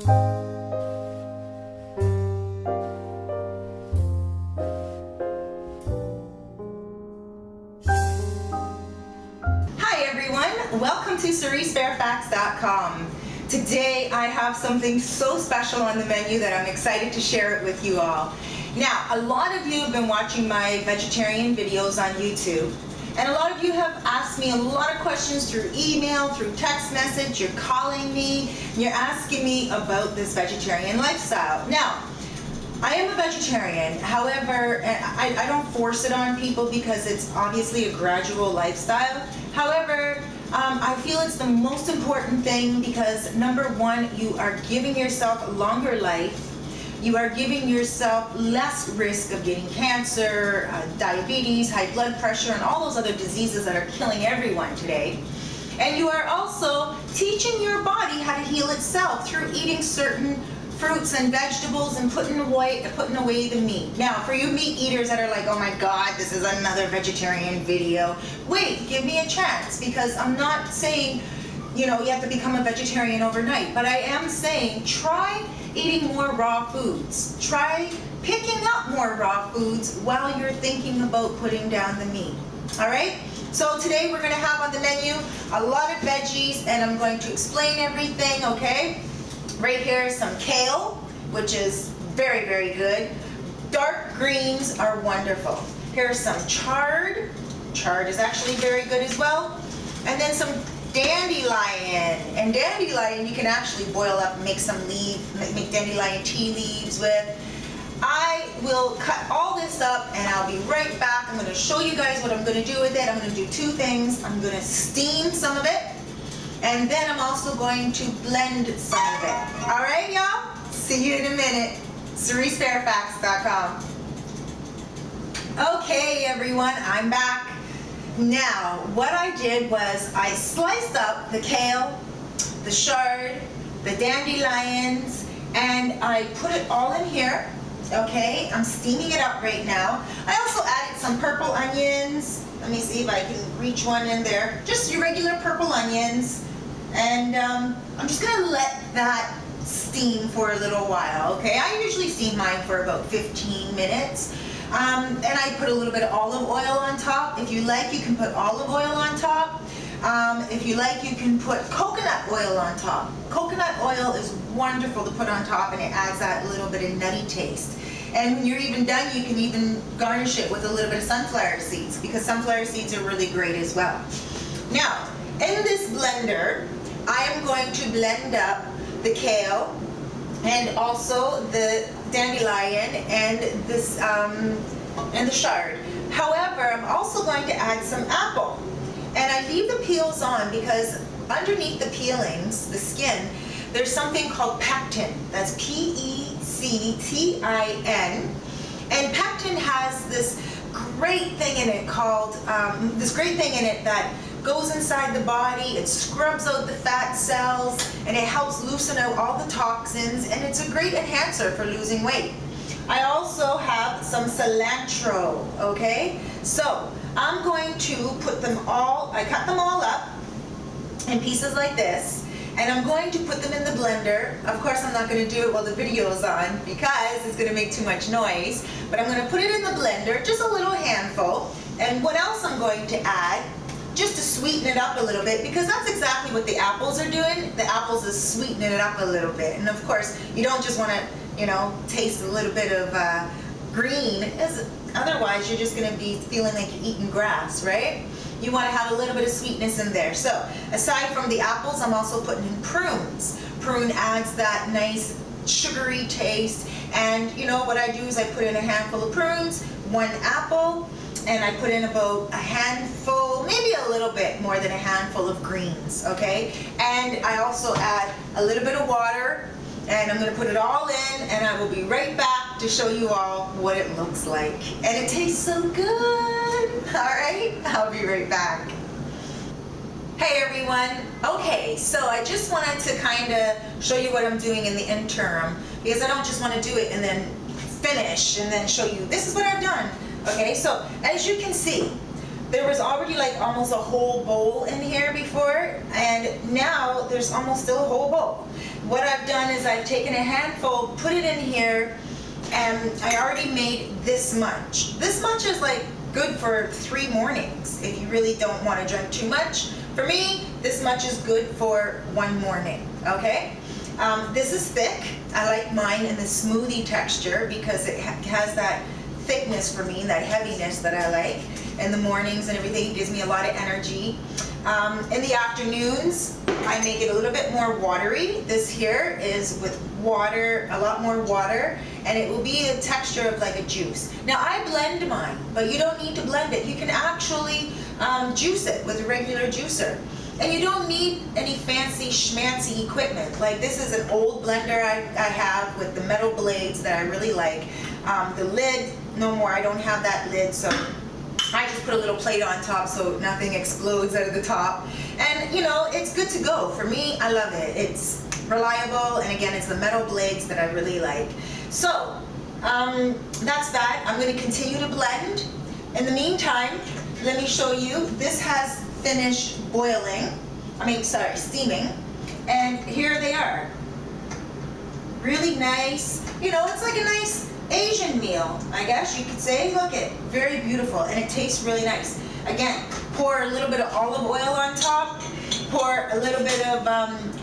Welcome to CERISE.com. Today I have something so special on the menu that I'm excited to share it with you all. Now, a lot of you have been watching my vegetarian videos on YouTube, and a lot of you have asked me a lot of questions through email, through text message. You're calling me, and you're asking me about this vegetarian lifestyle. Now, I am a vegetarian, however, I don't force it on people because it's obviously a gradual lifestyle. However, I feel it's the most important thing because, number one, you are giving yourself a longer life. You are giving yourself less risk of getting cancer, diabetes, high blood pressure, and all those other diseases that are killing everyone today. And you are also teaching your body how to heal itself through eating certain fruits and vegetables and putting away the meat. Now, for you meat eaters that are like, oh my God, this is another vegetarian video, wait, give me a chance, because I'm not saying, you know, you have to become a vegetarian overnight, but I am saying try eating more raw foods. Try picking up more raw foods while you're thinking about putting down the meat. All right? So today we're going to have on the menu a lot of veggies, and I'm going to explain everything, okay? Right here is some kale, which is very, very good. Dark greens are wonderful. Here's some chard. Chard is actually very good as well. And then some dandelion. And dandelion you can actually boil up and make make dandelion tea leaves with. I will cut all this up and I'll be right back. I'm going to show you guys what I'm going to do with it. I'm going to do two things. I'm going to steam some of it, and then I'm also going to blend some of it. All right, y'all? See you in a minute. CERISE.com. Okay, everyone, I'm back. Now, what I did was I sliced up the kale, the chard, the dandelions, and I put it all in here. Okay, I'm steaming it up right now. I also added some purple onions. Let me see if I can reach one in there. Just your regular purple onions. And I'm just going to let that steam for a little while, okay? I usually steam mine for about 15 minutes. And I put a little bit of olive oil on top. If you like, you can put olive oil on top. If you like, you can put coconut oil on top. Coconut oil is wonderful to put on top, and it adds that little bit of nutty taste. And when you're even done, you can even garnish it with a little bit of sunflower seeds, because sunflower seeds are really great as well. Now, in this blender, I am going to blend up the kale and also the dandelion and this and the chard. However, I'm also going to add some apple. And I leave the peels on because underneath the peelings, the skin, there's something called pectin. That's Pectin. And pectin has this great thing in it called, that goes inside the body. It scrubs out the fat cells, and it helps loosen out all the toxins, and it's a great enhancer for losing weight. I also have some cilantro, okay? So I'm going to put them all, I cut them all up in pieces like this, and I'm going to put them in the blender. Of course, I'm not going to do it while the video is on because it's going to make too much noise, but I'm going to put it in the blender, just a little handful. And what else I'm going to add, just to sweeten it up a little bit, because that's exactly what the apples are doing. The apples is sweetening it up a little bit. And of course, you don't just want to, you know, taste a little bit of green, as otherwise you're just going to be feeling like you're eating grass, right? You want to have a little bit of sweetness in there. So aside from the apples, I'm also putting in prunes. Prune adds that nice sugary taste. And you know what I do is I put in a handful of prunes, 1 apple, and I put in about a handful, maybe a little bit more than a handful of greens, okay? And I also add a little bit of water, and I'm going to put it all in, and I will be right back to show you all what it looks like. And it tastes so good. All right, I'll be right back. Hey everyone. Okay, so I just wanted to kind of show you what I'm doing in the interim, because I don't just want to do it and then finish and then show you this is what I've done. Okay, so as you can see, There was already like almost a whole bowl in here before, and now there's almost still a whole bowl. What I've done is I've taken a handful, put it in here, and I already made this much. This much is like good for 3 mornings if you really don't want to drink too much. For me, this much is good for 1 morning, okay? This is thick. I like mine in the smoothie texture because it has that thickness for me, that heaviness that I like. In the mornings and everything, it gives me a lot of energy. In the afternoons, I make it a little bit more watery. This here is with water, a lot more water, and it will be a texture of like a juice. Now I blend mine, but you don't need to blend it. You can actually juice it with a regular juicer. And you don't need any fancy schmancy equipment. Like this is an old blender I have with the metal blades that I really like. The lid, no more, I don't have that lid, so I just put a little plate on top so nothing explodes out of the top. And you know, it's good to go. For me, I love it. It's reliable, and again, it's the metal blades that I really like. So, that's that. I'm going to continue to blend. In the meantime, let me show you, this has finished boiling. Steaming. And here they are. Really nice. You know, it's like a nice Asian meal, I guess you could say. Look it, very beautiful, and it tastes really nice. Again, pour a little bit of olive oil on top, pour a little bit of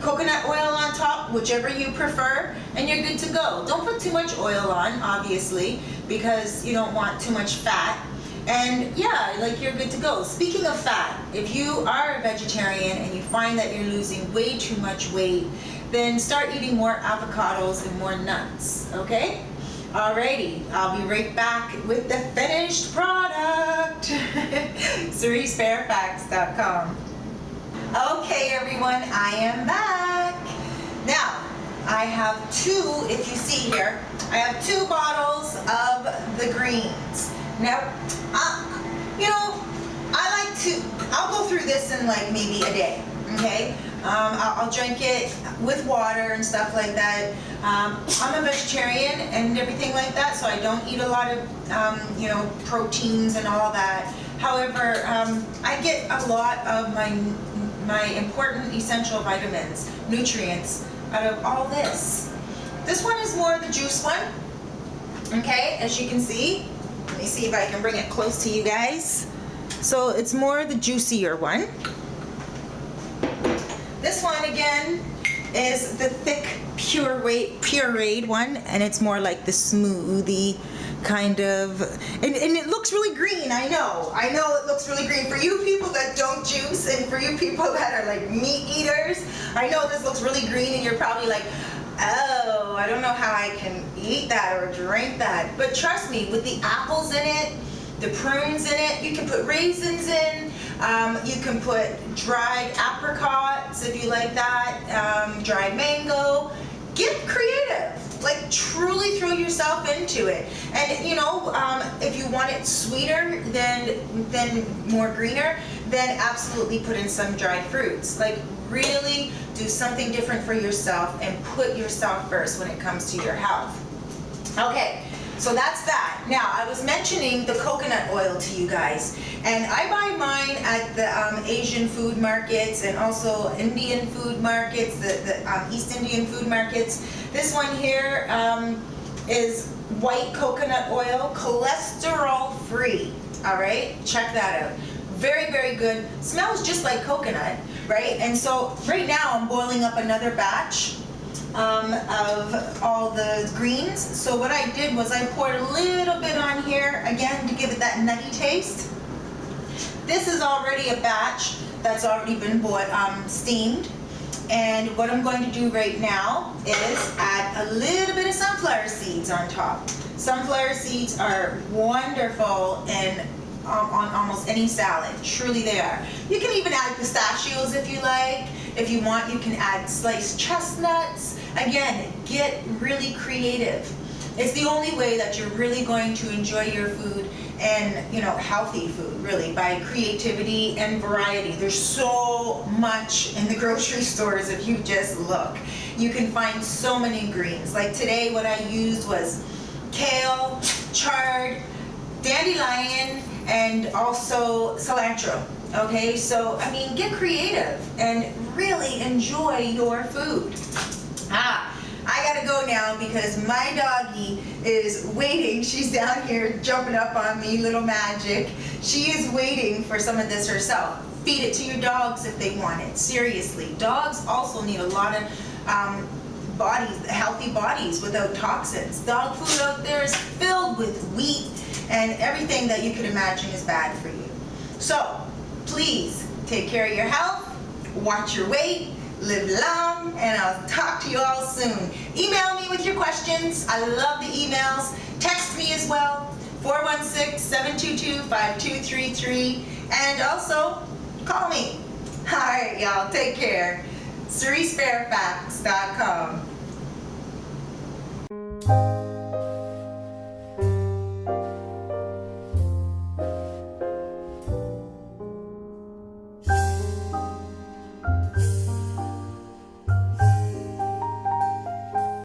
coconut oil on top, whichever you prefer, and you're good to go. Don't put too much oil on, obviously, because you don't want too much fat. And yeah, like you're good to go. Speaking of fat, if you are a vegetarian and you find that you're losing way too much weight, then start eating more avocados and more nuts, okay? Alrighty, I'll be right back with the finished product. CERISE.com. Okay everyone, I am back. Now, I have 2, if you see here, I have 2 bottles of the greens. Now, you know, I'll go through this in like maybe a day, okay? I'll drink it with water and stuff like that. I'm a vegetarian and everything like that, so I don't eat a lot of, you know, proteins and all that. However, I get a lot of my important essential vitamins, nutrients, out of all this. This one is more the juice one, okay, as you can see. Let me see if I can bring it close to you guys. So it's more the juicier one. This one again is the thick pureed one, and it's more like the smoothie kind of, and it looks really green. I know it looks really green for you people that don't juice, and for you people that are like meat eaters. I know this looks really green, and you're probably like, oh, I don't know how I can eat that or drink that. But trust me, with the apples in it, the prunes in it, you can put raisins in, you can put dried apricots if you like that, dried mango. Get creative, like truly throw yourself into it. And you know, if you want it sweeter than more greener, then absolutely put in some dried fruits. Like really do something different for yourself and put yourself first when it comes to your health. Okay, so that's that. Now, I was mentioning the coconut oil to you guys, and I buy mine at the Asian food markets and also Indian food markets, the East Indian food markets. This one here is white coconut oil, cholesterol free. All right, check that out. Very, very good. Smells just like coconut, right? And so right now I'm boiling up another batch of all the greens. So what I did was I poured a little bit on here, again, to give it that nutty taste. This is already a batch that's already been steamed. And what I'm going to do right now is add a little bit of sunflower seeds on top. Sunflower seeds are wonderful in on almost any salad. Truly they are. You can even add pistachios if you like. If you want, you can add sliced chestnuts. Again, get really creative. It's the only way that you're really going to enjoy your food, and you know, healthy food, really, by creativity and variety. There's so much in the grocery stores if you just look. You can find so many greens. Like today, what I used was kale, chard, dandelion, and also cilantro. Okay, so I mean, get creative and really enjoy your food. I gotta go now because my doggie is waiting. She's down here jumping up on me, little magic. She is waiting for some of this herself. Feed it to your dogs if they want it. Seriously, dogs also need a lot of healthy bodies without toxins. Dog food out there is filled with wheat and everything that you could imagine is bad for you. So please take care of your health, watch your weight, live long, and I'll talk to you all soon. Email me with your questions. I love the emails. Text me as well, 416-722-5233, and also call me. All right, y'all, take care. CERISE FAIRFAX.com.